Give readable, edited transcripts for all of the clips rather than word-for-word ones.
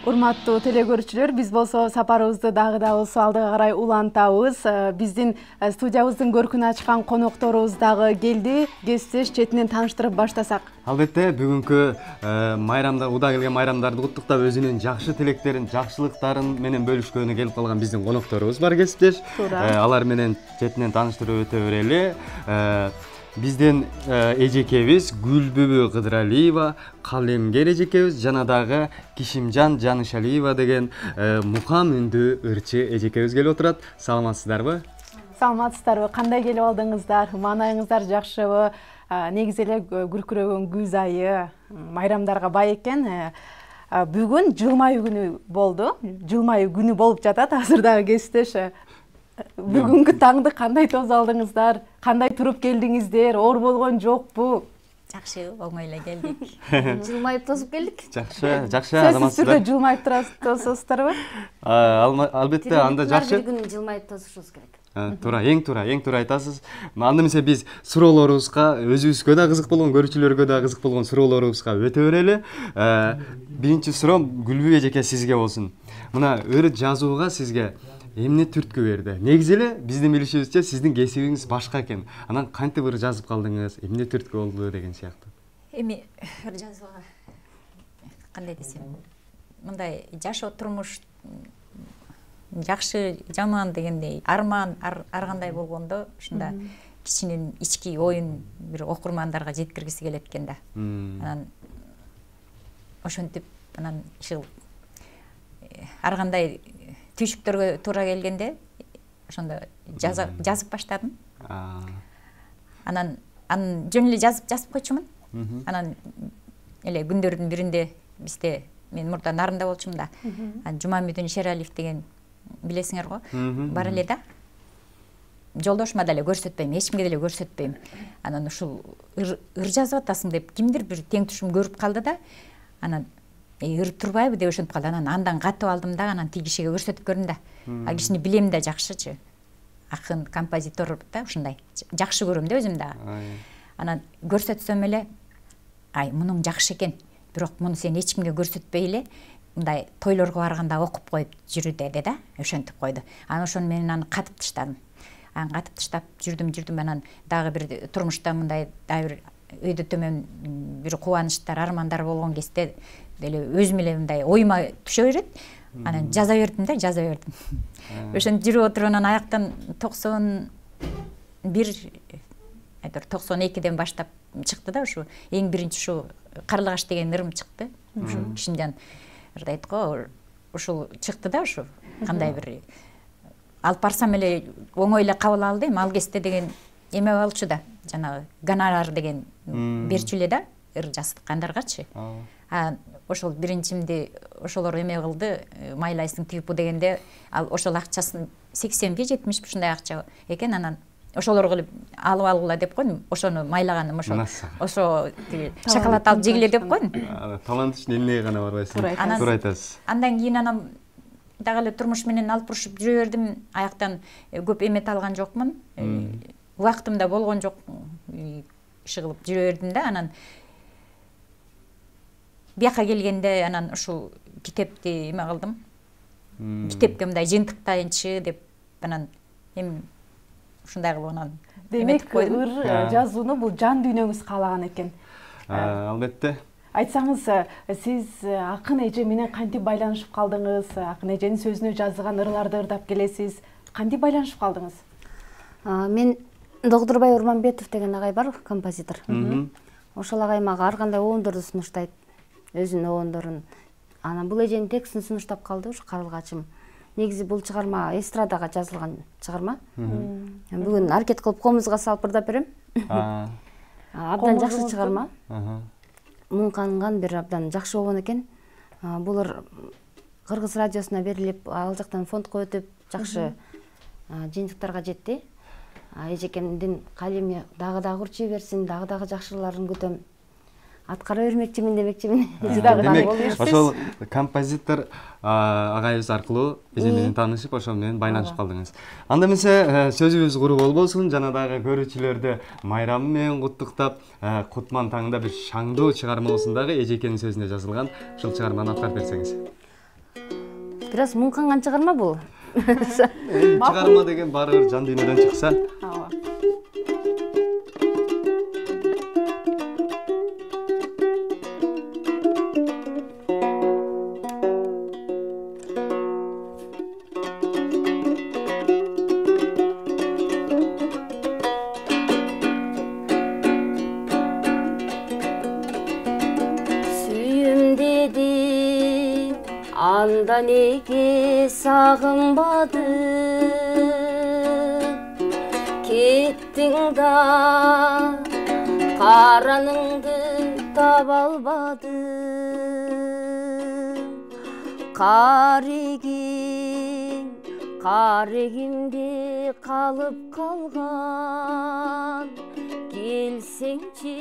Урматтуу телекөрүүчүлөр, биз болсо сапарыбызды дагы да болсо алдыга карай улантабыз. Биздин студиябыздын көркүн ачкан конокторубуз дагы келди. Кесиптеш четинен тааныштырып баштасак. Албетте, бүгүнкү майрамда уда келген майрамдарды куттуктап өзүнүн жакшы тилектерин, жакшылыктарын менен бөлүшкөнү келип калган биздин конокторубуз бар кесиптеш. Алар менен четинен тааныштырып өтө берели. Биздин эжекебиз Гүлбүбү Кыдыралиева, калемгер эжекебиз жана дагы Кишимжан Жанышалиева деген мукам үндүү ырчы эжекебиз келип отурат. Саламатсыздарбы? Саламатсыздарбы? Кандай келип алдыңыздар? Маанайыңыздар жакшыбы? Негизи эле күркүрөгөн күз айы, майрамдарга бай экен. Бүгүн жылмайы күнү болду. Жылмайы күнү болуп жатат азыр дагы кесиптеш. Бүгүнкү таңды кандай тосуп алдыңыздар? Кандай туруп келдиңиздер? Оор болгон жокпу? Жакшы, оңой эле келдик. Жылмайып тосуп келдик. Жакшы, Сиз түрдө жылмайып тососуздарбы? Албетте, анда жакшы. Ар бир күн жылмайып тосушубуз керек. Туура, эң туура айтасыз. Анда эмесе биз суроолорубузга, өзүбүзгө да кызык болгон, көрүүчүлөргө да кызык болгон суроолорубузга өтө берели. Биринчи суроом Гүлбүбү эжеке сизге болсун. Мына ыр жазууга сизге эмне түрткү берди? Негизи эле биздин билишибизче сиздин кесибиңиз башка экен. Анан кантип ыр жазып калдыңыз? Эмне түрткү болду деген сыяктуу. Эми ыр жазууга кандай десем, мындай жашоо турмуш жакшы, жаман дегендей арман ар кандай болгондо ушунда кишинин ички оюн бир окурмандарга жеткиргиси келет экен да. Анан ошентип анан ушул ар кандай түйшүктөргө туура келгенде ошондо жазып баштадым. Анан жөн эле жазып койчумун. Анан эле күндөрдүн биринде бизде мен мурда Нарында болчумун да. Жумамүдүн Шералиев деген билесиңер го, бар эле да. Жолдошума деле көрсөтпөйм, эч кимге деле көрсөтпөйм. Анан ушул ыр жазып атасың деп кимдир бир тең тушум көрүп калды да. Анан ыр турбайбы деп ошентип калды. Андан катып алдым да, анан тиги кишиге көрсөтүп көрдүм да. А кишини билем да жакшычы. Акын, композитор да, ушундай. Жакшы көрөм да өзүм да. Анан көрсөтсөм эле, ай, мунуң жакшы экен. Бирок муну сен эч кимге көрсөтпөй эле, мындай тойлорго барганда окуп коюп жүрү деди да, ошентип койду. Анан ошону менен аны катып таштадым. Анан катып таштап жүрдүм, анан дагы бир турмушта мындай дагы бир өйдө төмөн бир кубанычтар, армандар болгон кезде деле өзүм эле мындай оюма түшө берет. Анан жаза бердим. Ошентип жүрүп отуруп анан аяктан 92ден баштап чыкты да ушу. Эң биринчи ушу Карлыгаш деген ырым чыкты. Ушу Кишимжан ырдайт го, ушул чыкты да ушу. Кандай бир алып барсам эле оңой эле кабыл алды эми. Ал кезде деген эме болчу да, жанагы гонорар деген берчү эле да, ыр жазгандаргачы. Ошол биринчимди ошолор эме кылды, майлайсың тыйыпы дегенде, ал ошол акчасын 80 70 ушундай акча экен. Анан ошолорго алып алгыла деп койдум. Ошону майлаганым ошо шоколад алып жегиле деп койдум. Талант үчүн эмнеге гана барбайсың. Туура айтасыз. Андан кийин анан дагы эле турмуш менен алып бурушуп жүрө бердим. Аяктан көп эмет алган жокмун. Убактым да болгон жок. Иши кылып жүрө бердим да. Анан бияка келгенде анан ушул китепти эме кылдым. Китепке мындай жыйынтыктайынчы деп анан эми ушундай кылып анан демек ыр жазууну бул жан дүйнөңүз каалаган экен. Албетте. Айтсаңыз, сиз акын эже менен кантип байланышып калдыңыз? Акын эженин сөзүнө жазылган ырларды ырдап келесиз. Кантип байланышып калдыңыз? Мен Догдурбай Урманбетов деген агай бар, композитор. Ошол агай мага ар кандай оондорду сунуштайт. Өзүнүн оондорун. Анан бул эженин текстин сунуштап калды, ушу Карлыгачым. Негизи бул чыгарма эстрадага жазылган чыгарма. Бүгүн аракет кылып комузга салып ырдап берем. Абдан жакшы чыгарма. Муңканган бир абдан жакшы болгон экен. Булар Кыргыз радиосуна берилип, ал жактан фондко өтүп, жакшы жыйынтыктарга жетти. Эжекемдин калеми дагы урчуй берсин, дагы жакшыларын күтөм. Аткара бермекчимин демекчимин. Демек, ошол композитор агайыбыз аркылуу эже менен таанышып, ошол менен байланышып калдыңыз. Анда эмесе сөзүбүз куру болбосун, жана дагы көрүүчүлөрдү майрамы менен куттуктап, Кутман таңда бир шаңдуу чыгарма болсун дагы эжекенин сөзүнө жазылган ушул чыгарманы аткарып берсеңиз. бир аз муңканган чыгарма бул? Чыгарма деген баары бир жан дүйнөдөн чыкса. Ооба. Анда неге сагынбадың, кеттің да караныңды таба албадың. Карегимде калып калган, келсеңчи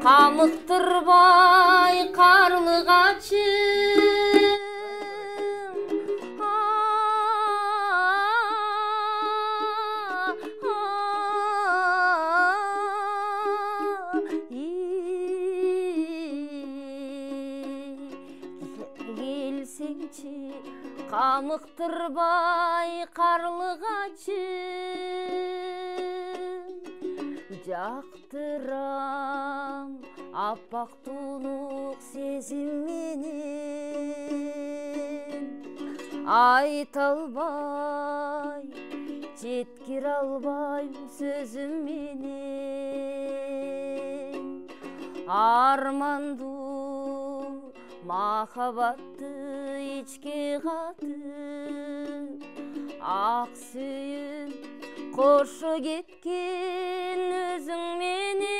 камыктырбай карлыгачы. Камыктырбай карлыгачы, жактырам аппак тунук сезим менен. Айта албай, жеткире албайм сөзүм менен. Армандуу махабатты ичке катып, ак сүйүм кошу кеткен өзүң менен.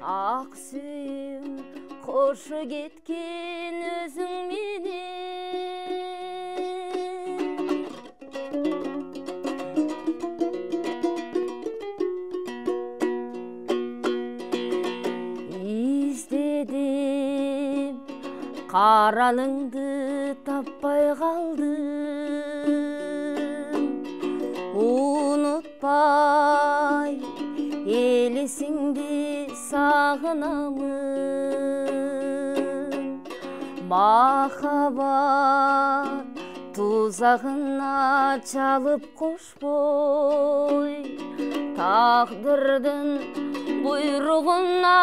Ак сүйүм кошу кеткен өзүң менен. Издедим караныңды таппай калдым, унутпай элесиңди сагынамын. Махаббат тузагына чалып кошпой, тагдырдын буйругуна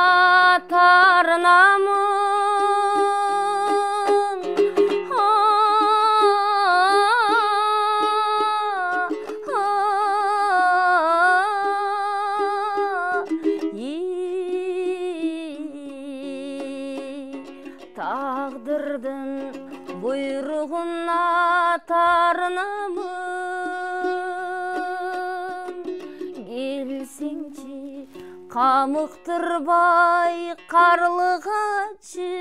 тарынамын. Тагдырдын буйругуна тарынамын. Келсеңчи камыктырбай карлыгачы.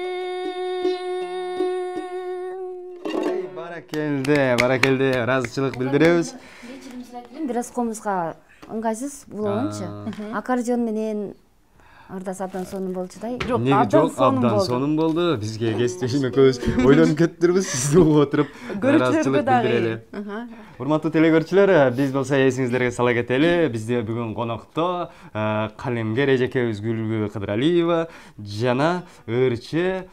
Баракелде, ыраазычылык билдиребиз. Бир аз комузга ыңгайсыз болгончу. Аккордеон менен ырдаса абдан сонун болчудай. Жок, абдан сонун болду. Бизге кесиптешим экөөбүз ойлонуп кетиптирбиз, сизди угуп отуруп ыраазычылык билдирели. Урматтуу телекөрүүчүлөр, биз болсо эсиңиздерге сала кетели. Бизде бүгүн конокто калемгер эжекебиз Гүлгү Кыдыралиева жана ырчы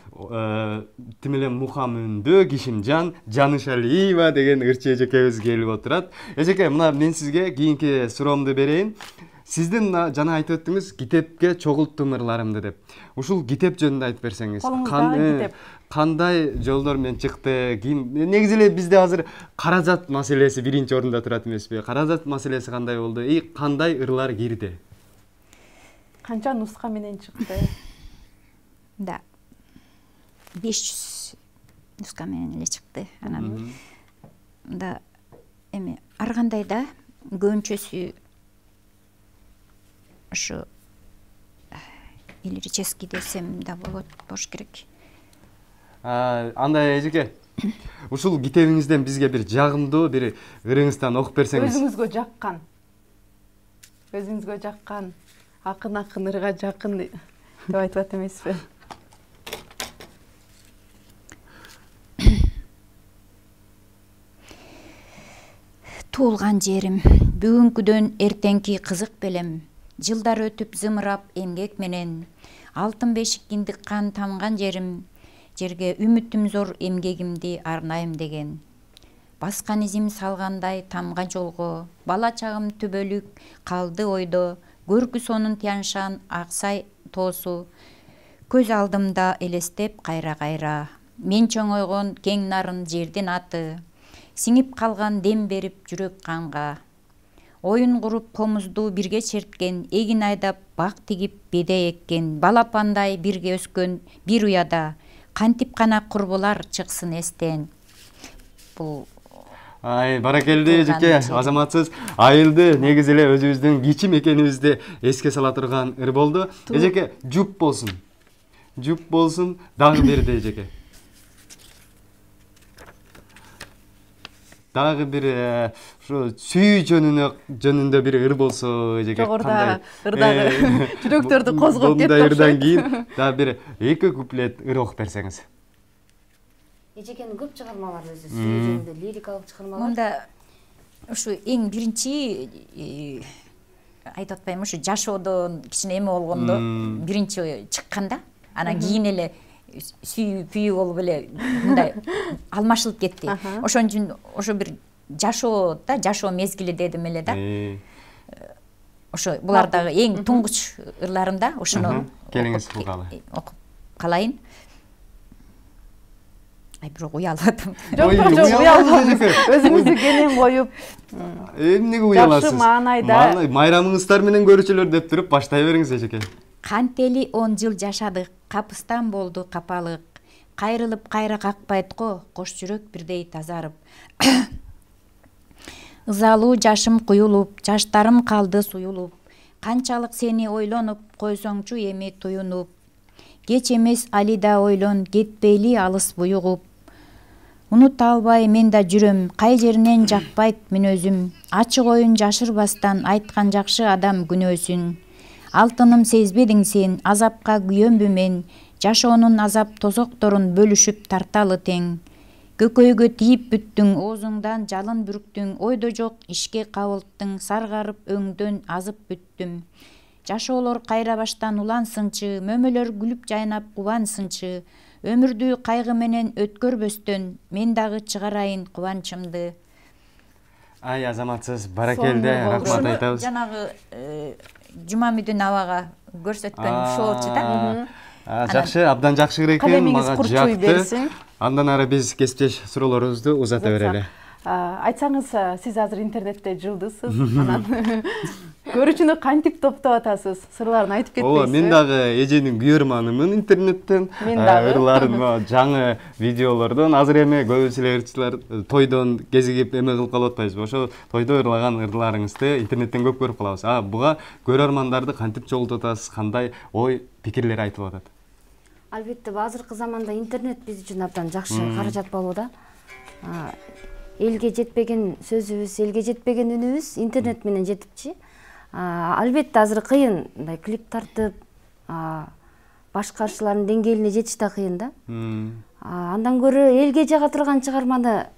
тим эле мухам үндүү Кишимжан Жанышалиева деген ырчы эжекебиз келип отурат. Эжеке, мына мен сизге кийинки суроомду берейин. Сиздин жана айтып өттүңүз китепке чогулттум ырларымды деп. Ушул китеп жөнүндө айтып берсеңиз. Кандай жолдор менен чыкты? Негизи эле бизде азыр каражат маселеси биринчи орунда турат эмеспи? Каражат маселеси кандай болду? Кандай ырлар кирди? Канча нуска менен чыкты? Да. 500 нуска менен эле чыкты. Анан да эми ар кандай да көбүнчөсү ошо лирический десем да болуш керек. Андай эжеке, ушул китебиңизден бизге бир жагымдуу бир ырыңыздан окуп берсеңиз. Өзүңүзгө жаккан акын ырга жакын деп айтып атат эмеспи? Туылган жерим, бүгүнкүдөн эртеңки кызык белем. Жылдар өтүп зымырап эмгек менен, алтын бешик киндик кан тамган жерим, жерге үмүтүм зор эмгегимди арнайым деген. Баскан изим салгандай тамга жолго, бала чагым түбөлүк калды ойдо, көркү сонун тяншан аксай тоосу, көз алдымда элестеп кайра-кайра. Мен чоңойгон кең нарын жердин аты, сиңип калган дем берип жүрөк канга. Оюн куруп комузду бирге черткен, эгин айдап бак тигип беде эккен, балапандай бирге өскөн бир уяда, кантип гана курбулар чыксын эстен. Бул Баракелди эжеке, азаматсыз айылды негизи эле өзүбүздүн кичим экенибизди эске сала турган ыр болду. Эжеке, жуп болсун. Жуп болсун, дагы бирде эжеке. Дагы бир ушу сүйүү жөнүндө бир ыр болсо эжеке. Жогоруда ырдагы жүрөктөрдү козгоп кетти. Мындай ырдан кийин дагы бир 2 куплет ыр окуп берсеңиз. Эжекенин көп чыгармалары өзү сүйүү жөнүндө лирикалык чыгармалар. Мында ушу эң биринчи айтып атпаймынбы, ушу жашоодон кичине эме болгондо биринчи чыкканда, анан кийин эле сүйүү пүйүү болуп эле мындай алмашылып кетти. Ошон үчүн ошо бир жашоо мезгили дедим эле да. Ошо булар дагы эң туңгуч ырларымда ошону келиңиз угалы. Окуп калайын. Бирок уялдым. Жок, уялдым. Өзүңүздү кенен коюп. Эмнеге уяласыз? Жакшы маанайда. Майрамыңыздар менен көрүүчүлөр деп туруп баштай бериңиз эжеке. Кантели 10 жыл жашадык, капыстан болду капалык. Кайрылып кайра какпайт го, кош жүрөк бирдей тазарып. Ызалуу жашым куюлуп, жаштарым калды суюлуп. Канчалык сени ойлонуп, койсоңчу эми туюнуп. Кеч эмес али да ойлон, кетпейли алыс буюгуп. Унута албай мен да жүрөм, кай жеринен жакпайт мүнөзүм. Ачык оюн жашырбастан айткан жакшы адам күнөөсүн. Алтыным сезбедиң сен, азапка күйөмбү мен, жашоонун азап тозокторун бөлүшүп тарталы тең. Көкөйгө тийип бүттүң, оозуңдан жалын бүрктүң, ойдо жок ишке кабылттың, саргарып өңдөн азып бүттүм. Жашоолор кайра баштан улансынчы, мөмөлөр күлүп жайнап кубансынчы, өмүрдү кайгы менен өткөрбөстөн, мен дагы чыгарайын кубанчымды. Ай, азаматсыз, баракелде, рахмат айтабыз. Жанагы Жумамүдүн абага көрсөткөн шоочу да. Жакшы, абдан жакшы экен, Калемиңиз мага курчуй жакты. берсин. Андан ары биз кесиптеш суроолорубузду узата берели. Айтсаңыз, сиз азыр интернетте жылдысыз, анан көрүүчүнү кантип топтоп атасыз? Сырларын айтып кетпейсизби? Мен дагы эженин күйөрманымын интернеттен. Мен дагы. Ырларын жаңы видеолордон азыр эме көбүчүлөр тойдон кезигип эме кылып калып атпайбызбы? Ошо тойдо ырлаган ырларыңызды интернеттен көп көрүп калабыз. Буга көрөрмандарды кантип жолтоп атасыз? Кандай ой, пикирлер айтылып атат? Албетте, азыркы заманда интернет биз үчүн абдан жакшы каражат болуп да. Элге жетпеген сөзүбүз, элге жетпеген үнүбүз интернет менен жетипчи. Албетте азыр кыйын, мындай клип тартып, башка ырчылардын деңгээлине жетиш да кыйын да. Андан көрө элге жага турган чыгарманы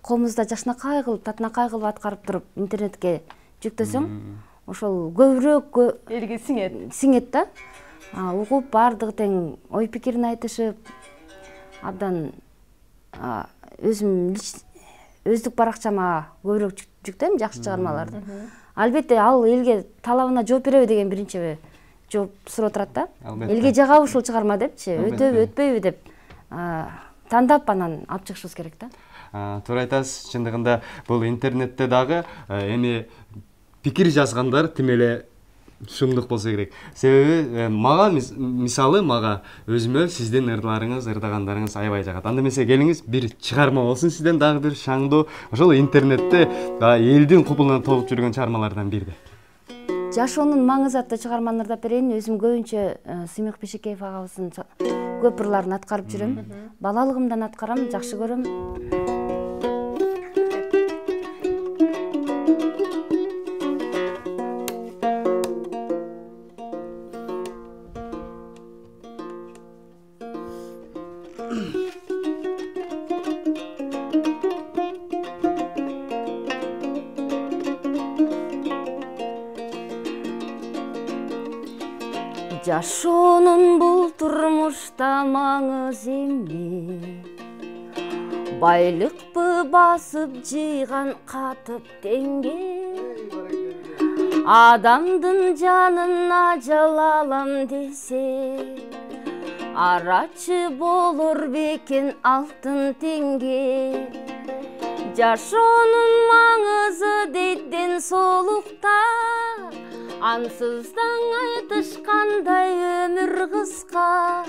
колубузда жакшынакай кылып, татынакай кылып аткарып туруп интернетке жүктөсөң, ошол көбүрөөк Элге сиңет да. Угуп баардыгы тең ой пикирин айтышып, абдан өздүк баракчама көбүрөөк жүктөйм жакшы чыгармаларды. Албетте, ал элге талабына жооп береби деген биринчи жооп суроо турат да. Элге жагабы ушул чыгарма депчи, өтөбү, өтпөйбү деп тандап анан алып чыгышыбыз керек да. Туура айтасыз, чындыгында бул интернетте дагы эми пикир жазгандар тим эле шумдук болсо керек. Себеби мага мисалы өзүмө сиздин ырларыңыз, ырдагандарыңыз аябай жагат. Анда эмесе келиңиз бир чыгарма болсун сизден дагы бир шаңдуу, ошол интернетте элдин купулуна толуп жүргөн чыгармалардан бирди. Жашоонун маңызы аттуу чыгарманы ырдап берейин. Өзүм көбүнчө Сыймык Бешекеев агабыздын көп ырларын аткарып жүрөм. Балалыгымдан аткарам, жакшы көрөм. Жашоонун бул турмушта маңыз эмне? Байлыкпы басып жыйган катып теңге? Адамдын жанын ажал алам десе, арачы болор бекен алтын теңге. Жашоонун маңызы дейт ден соолукта, ансыздан айтышкандай өмүр кыска.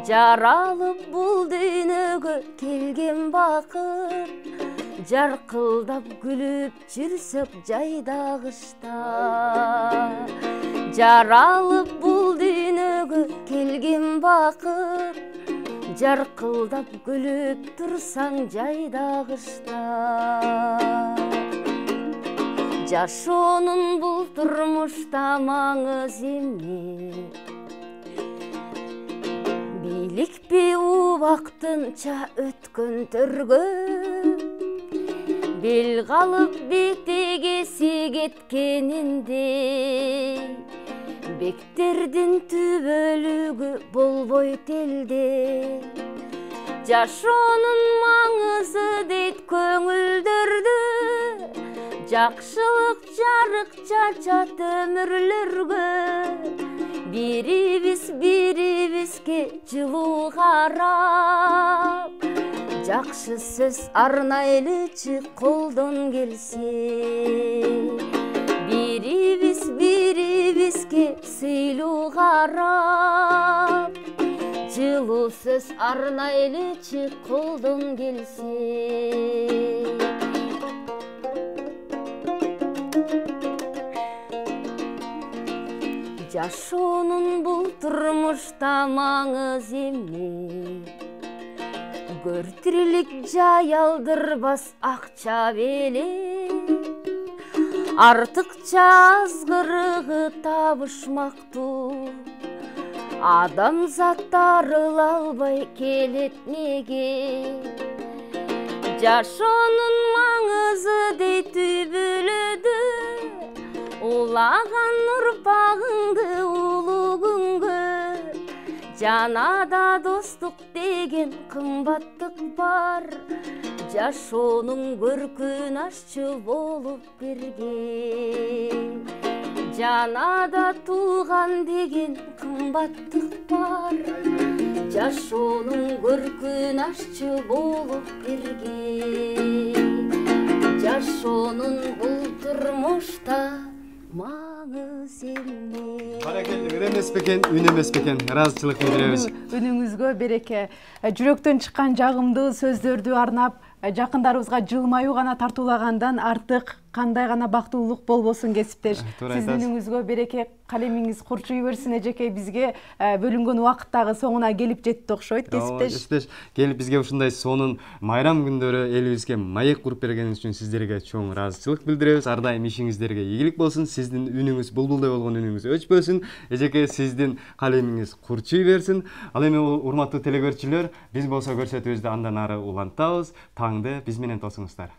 Жаралып бул дүйнөгө келген бакыт, жаркылдап күлүп жүрсөк жайда кышта. Жаралып бул дүйнөгө келген бакыт, жаркылдап күлүп турсаң жайда кышта. Жашоонун бул турмушта маңыз эмне? Бийликпи убактынча өткөн төргө, бел калып бетегеси кеткенинде, бектердин түбөлүгү болбойт элде. Жашоонун маңызы дейт көңүлдөрдү, жакшылык жарык чачат өмүрлөргө. Бирибиз бирибизге жылуу карап, жакшы сөз арнайлычы колдон келсе. Бирибиз бирибизге сыйлуу карап, жылуу сөз арнайлычы колдон келсе. Жашоонун бул турмушта маңыз эмне? Көр тирилик жай алдырбас акча беле, артыкча азгырыгы табышмактуу. Адамзат арыла албай келет неге? Жашоонун маңызы дейт түбөлөдү, улаган урпагыңды улуу күнгө. Жанада достук деген кымбаттык бар, жашоонун көркүн ашчы болуп берген. Жанада тууган деген кымбаттык бар, жашоонун көркүн ашчы болуп берген. Жашоонун бул турмушта маңыз эмне? Баракелде, ыр эмес бекен, үн эмес бекен. Ыраазычылык билдиребиз. Үнүңүзгө береке. Жүрөктөн чыккан жагымдуу сөздөрдү арнап, жакындарыбызга жылмаюу гана тартуулагандан артык кандай гана бактылуулук болбосун кесиптеш. Сиздин үнүңүзгө береке, калемиңиз курчуй берсин эжеке. Бизге бөлүнгөн убакыт дагы соңуна келип жетти окшойт кесиптеш. Кесиптеш, келип бизге ушундай сонун майрам күндөрү элибизге маек куруп бергениңиз үчүн сиздерге чоң ыраазычылык билдиребиз. Ар дайым ишиңиздерге ийгилик болсун. Сиздин үнүңүз булбулдай болгон үнүңүз өчпөсүн. Эжеке, сиздин калемиңиз курчуй берсин. Ал эми урматтуу телекөрүүчүлөр, биз болсо көрсөтүүбүздү андан ары улантабыз. Таңды биз менен тосуңуздар.